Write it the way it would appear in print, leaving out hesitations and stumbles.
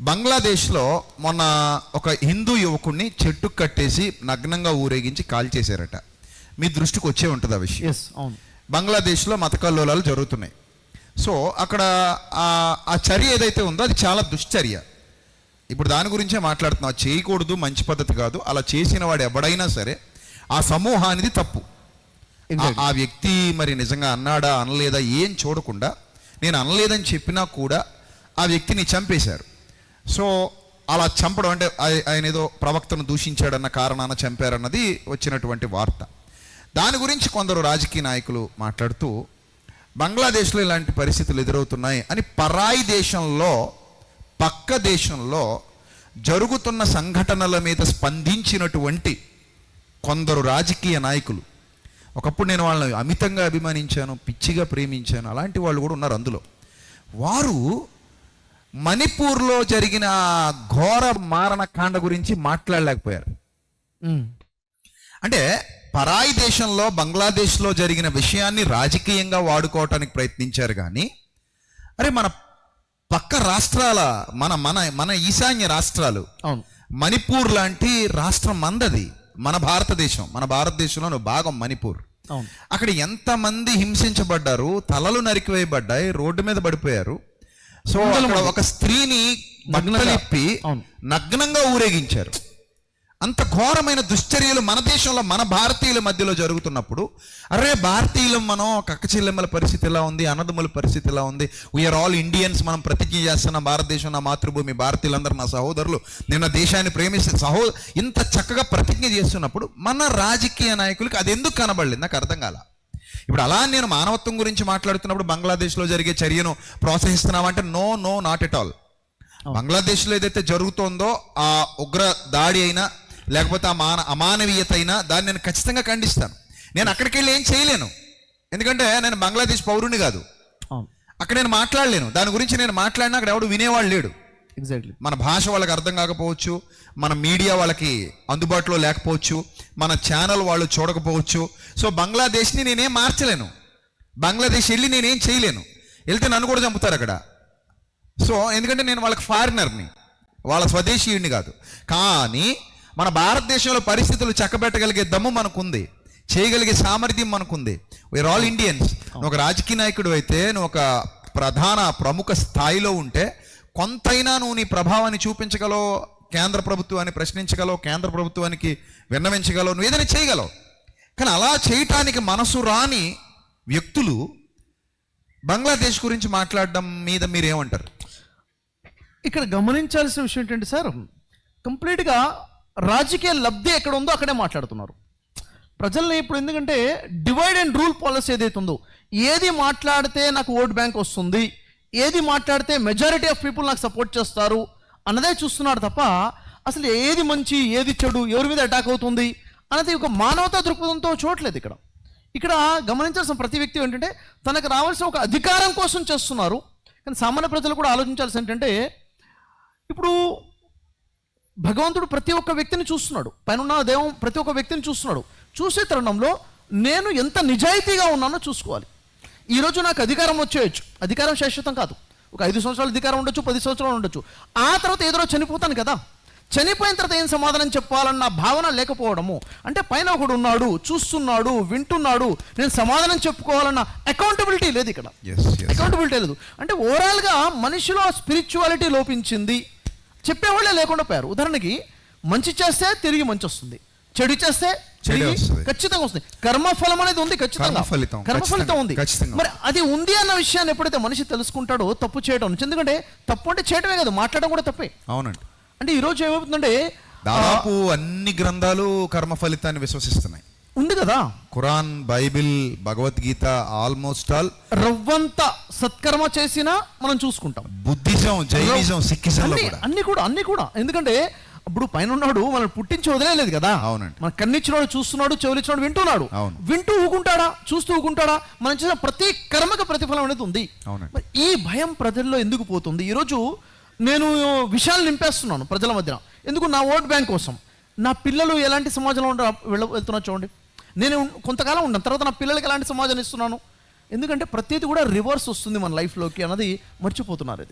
బంగ్లాదేశ్లో మొన్న ఒక హిందూ యువకుడిని చెట్టు కట్టేసి నగ్నంగా ఊరేగించి కాల్ చేశారట. మీ దృష్టికి వచ్చే ఉంటుంది ఆ విషయం. అవును. బంగ్లాదేశ్లో మత కల్లోలాలు జరుగుతున్నాయి. సో అక్కడ ఆ చర్య ఏదైతే ఉందో అది చాలా దుశ్చర్య. ఇప్పుడు దాని గురించే మాట్లాడుతున్నాం. చేయకూడదు, మంచి పద్ధతి కాదు. అలా చేసిన వాడు ఎవడైనా సరే ఆ సమూహానిది తప్పు. ఆ వ్యక్తి మరి నిజంగా అన్నాడా అనలేదా ఏం చూడకుండా, నేను అనలేదని చెప్పినా కూడా ఆ వ్యక్తిని చంపేశారు. సో అలా చంపడం అంటే ఆయన ఏదో ప్రవక్తను దూషించాడన్న కారణాన చంపారన్నది వచ్చినటువంటి వార్త. దాని గురించి కొందరు రాజకీయ నాయకులు మాట్లాడుతూ బంగ్లాదేశ్లో ఇలాంటి పరిస్థితులు ఎదురవుతున్నాయి అని పరాయి దేశంలో, పక్క దేశంలో జరుగుతున్న సంఘటనల మీద స్పందించినటువంటి కొందరు రాజకీయ నాయకులు, ఒకప్పుడు నేను వాళ్ళని అమితంగా అభిమానించాను, పిచ్చిగా ప్రేమించాను, అలాంటి వాళ్ళు కూడా ఉన్నారు అందులో. వారు మణిపూర్లో జరిగిన ఘోర మారణకాండ గురించి మాట్లాడలేకపోయారు. అంటే పరాయి దేశంలో బంగ్లాదేశ్లో జరిగిన విషయాన్ని రాజకీయంగా వాడుకోవటానికి ప్రయత్నించారు. కానీ అరే మన పక్క రాష్ట్రాల మన మన మన ఈశాన్య రాష్ట్రాలు, మణిపూర్ లాంటి రాష్ట్రం మందది, మన భారతదేశంలో భాగం మణిపూర్. అక్కడ ఎంతమంది హింసించబడ్డారు, తలలు నరికివేయబడ్డాయి, రోడ్డు మీద పడిపోయారు. సో అక్కడ ఒక స్త్రీని బట్టలిప్పి నగ్నంగా ఊరేగించారు. అంత ఘోరమైన దుశ్చర్యలు మన దేశంలో, మన భారతీయుల మధ్యలో జరుగుతున్నప్పుడు అరే భారతీయులం, మనం కక్క చెల్లెమ్మల పరిస్థితి ఎలా ఉంది, అన్నదమ్ముల పరిస్థితి ఎలా ఉంది, వీఆర్ ఆల్ ఇండియన్స్, మనం ప్రతిజ్ఞ చేస్తున్నాం భారతదేశం నా మాతృభూమి, భారతీయులందరూ నా సహోదరులు, నిన్న దేశాన్ని ప్రేమిస్తే ఇంత చక్కగా ప్రతిజ్ఞ చేస్తున్నప్పుడు మన రాజకీయ నాయకులకి అది ఎందుకు కనబడలేదు నాకు అర్థం కాల. ఇప్పుడు అలా నేను మానవత్వం గురించి మాట్లాడుతున్నప్పుడు బంగ్లాదేశ్లో జరిగే చర్యను ప్రోత్సహిస్తున్నామంటే no no not at all. బంగ్లాదేశ్లో ఏదైతే జరుగుతోందో ఆ ఉగ్ర దాడి అయినా లేకపోతే అమానవీయత అయినా దాన్ని నేను ఖచ్చితంగా ఖండిస్తాను. నేను అక్కడికి వెళ్ళి ఏం చేయలేను, ఎందుకంటే నేను బంగ్లాదేశ్ పౌరుని కాదు. అక్కడ నేను మాట్లాడలేను, దాని గురించి నేను మాట్లాడినా అక్కడ ఎవడు వినేవాళ్ళు లేడు. ఎగ్జాక్ట్లీ. మన భాష వాళ్ళకి అర్థం కాకపోవచ్చు, మన మీడియా వాళ్ళకి అందుబాటులో లేకపోవచ్చు, మన ఛానల్ వాళ్ళు చూడకపోవచ్చు. సో బంగ్లాదేశ్ని నేనేం మార్చలేను, బంగ్లాదేశ్ వెళ్ళి నేనేం చేయలేను. వెళ్తే నన్ను కూడా చంపుతారు అక్కడ. సో ఎందుకంటే నేను వాళ్ళకి ఫారినర్ని, వాళ్ళ స్వదేశీయుడిని కాదు. కానీ మన భారతదేశంలో పరిస్థితులు చక్కబెట్టగలిగే దమ్ము మనకుంది, చేయగలిగే సామర్థ్యం మనకుంది. We're all Indians. నువ్వు ఒక రాజకీయ నాయకుడు అయితే, నువ్వు ఒక ప్రముఖ స్థాయిలో ఉంటే కొంతైనా నువ్వు నీ ప్రభావాన్ని చూపించగలవు, కేంద్ర ప్రభుత్వాన్ని ప్రశ్నించగలవు, కేంద్ర ప్రభుత్వానికి విన్నవించగలవు, నువ్వు ఏదైనా చేయగలవు. కానీ అలా చేయటానికి మనసు రాని వ్యక్తులు బంగ్లాదేశ్ గురించి మాట్లాడడం మీద మీరేమంటారు? ఇక్కడ గమనించాల్సిన విషయం ఏంటంటే సార్, కంప్లీట్గా రాజకీయ లబ్ధి ఎక్కడ ఉందో అక్కడే మాట్లాడుతున్నారు ప్రజల్ని. ఇప్పుడు ఎందుకంటే డివైడ్ అండ్ రూల్ పాలసీ ఏదైతే ఉందో, ఏది మాట్లాడితే నాకు ఓట్ బ్యాంక్ వస్తుంది, ఏది మాట్లాడితే మెజారిటీ ఆఫ్ పీపుల్ నాకు సపోర్ట్ చేస్తారు అన్నదే చూస్తున్నారు తప్ప అసలు ఏది మంచి ఏది చెడు, ఎవరి మీద అటాక్ అవుతుంది అనేది ఒక మానవతా దృక్పథంతో చూడలేదు. ఇక్కడ గమనించాల్సిన ప్రతి వ్యక్తి ఏంటంటే తనకు రావాల్సిన ఒక అధికారం కోసం చేస్తున్నారు. కానీ సామాన్య ప్రజలు కూడా ఆలోచించాల్సి ఏంటంటే, ఇప్పుడు భగవంతుడు ప్రతి ఒక్క వ్యక్తిని చూస్తున్నాడు, పైన దేవం ప్రతి ఒక్క వ్యక్తిని చూస్తున్నాడు. చూసే తరుణంలో నేను ఎంత నిజాయితీగా ఉన్నానో చూసుకోవాలి. ఈరోజు నాకు అధికారం వచ్చేయచ్చు, అధికారం శాశ్వతం కాదు. ఒక 5 సంవత్సరాల అధికారం ఉండొచ్చు, 10 సంవత్సరాలు ఉండొచ్చు. ఆ తర్వాత ఏదో చనిపోతాను కదా, చనిపోయిన తర్వాత ఏం సమాధానం చెప్పాలన్న భావన లేకపోవడము. అంటే పైన ఒకడు ఉన్నాడు, చూస్తున్నాడు, వింటున్నాడు, నేను సమాధానం చెప్పుకోవాలన్న అకౌంటబిలిటీ లేదు ఇక్కడ. అకౌంటబిలిటీ లేదు. అంటే ఓవరాల్గా మనిషిలో స్పిరిచువాలిటీ లోపించింది, చెప్పేవాళ్ళే లేకుండా పోయారు. ఉదాహరణకి మంచి చేస్తే తిరిగి మంచి వస్తుంది, చెడు చేస్తే ఖచ్చితంగా వస్తుంది. కర్మఫలం అనేది ఉంది, ఖచ్చితంగా కర్మఫలితం ఉంది. మరి అది ఉంది అన్న విషయాన్ని ఎప్పుడైతే మనిషి తెలుసుకుంటాడో తప్పు చేయడం, ఎందుకంటే తప్పు అంటే చేయడమే కాదు, మాట్లాడడం కూడా తప్పే. అవునండి. అంటే ఈరోజు ఏమవుతుందంటే దాదాపు అన్ని గ్రంథాలు కర్మ ఫలితాన్ని విశ్వసిస్తున్నాయి. ఉంది కదా, Quran, Bible, Bhagavad Gita, almost all రవ్వంత సత్కర్మ చేసినా మనం చూసుకుంటాం. బుద్ధిజం, జైనిజం, సిక్కిజం అన్ని కూడా ఎందుకంటే ఇప్పుడు పైన ఉన్నాడు మనం పుట్టించి వదిలేదు కదా. అవునండి. మన కన్నిచ్చినోడు చూస్తున్నాడు, చెవులిచ్చినోడు వింటున్నాడు. వింటూ ఊకుంటాడా, చూస్తూ ఊకుంటాడా? మనం చేసిన ప్రతి కర్మకు ప్రతిఫలం అనేది ఉంది. ఈ భయం ప్రజల్లో ఎందుకు పోతుంది? ఈరోజు నేను విషయాలు నింపేస్తున్నాను ప్రజల మధ్యన, ఎందుకు? నా ఓట్ బ్యాంక్ కోసం. నా పిల్లలు ఎలాంటి సమాజంలో వెళ్తున్నా చూడండి. నేను కొంతకాలం ఉన్నాను, తర్వాత నా పిల్లలకి ఎలాంటి సమాజాన్ని ఇస్తున్నాను? ఎందుకంటే ప్రతిదీ కూడా రివర్స్ వస్తుంది మన లైఫ్లోకి అన్నది మర్చిపోతున్నారు. ఇది